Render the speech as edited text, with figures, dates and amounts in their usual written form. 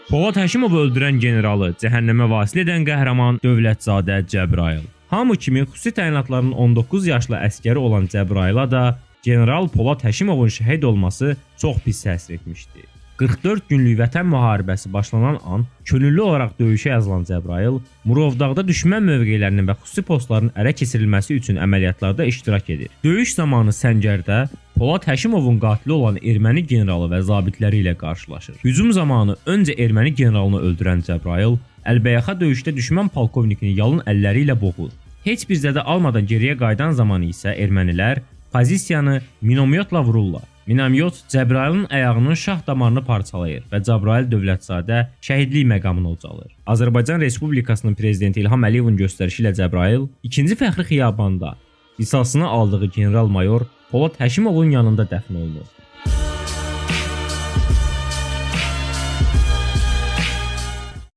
Polad Həşimovu öldürən generalı cəhənnəmə vasil edən qəhrəman Dövlətzadə Cəbrayıl. Hamı kimi xüsusi təyinatların 19 yaşlı əskəri olan Cəbrayıla da general Polad Həşimovun şəhid olması çox pis təsir etmişdi. 44 günlük vətən müharibəsi başlanan an könüllü olaraq döyüşə yazılan Cəbrayıl Murovdağda düşmən mövqelərinin və xüsusi postların ələ keçirilməsi üçün əməliyyatlarda iştirak edir. Döyüş zamanı səngərdə Polad Həşimovun qatili olan erməni generalı və zabitləri ilə qarşılaşır. Hücum zamanı öncə erməni generalını öldürən Cəbrayıl əlbəyaxa döyüşdə düşmən polkovnikini yalın əlləri ilə boğur. Heç bir zədə almadan geriyə qayıdan zaman isə ermənilər pozisiyanı minomyotla vururlar. Minomyot Cəbrayılın ayağının şah damarını parçalayır və Cəbrayıl Dövlətzadə şəhidlik məqamına ucalır. Azərbaycan Respublikasının prezidenti İlham Əliyevin göstərişi ilə Cəbrayıl 2-ci fəxri xiyabanda qisasını aldığı general-mayor Polad Həşimovun yanında dəfn olunur.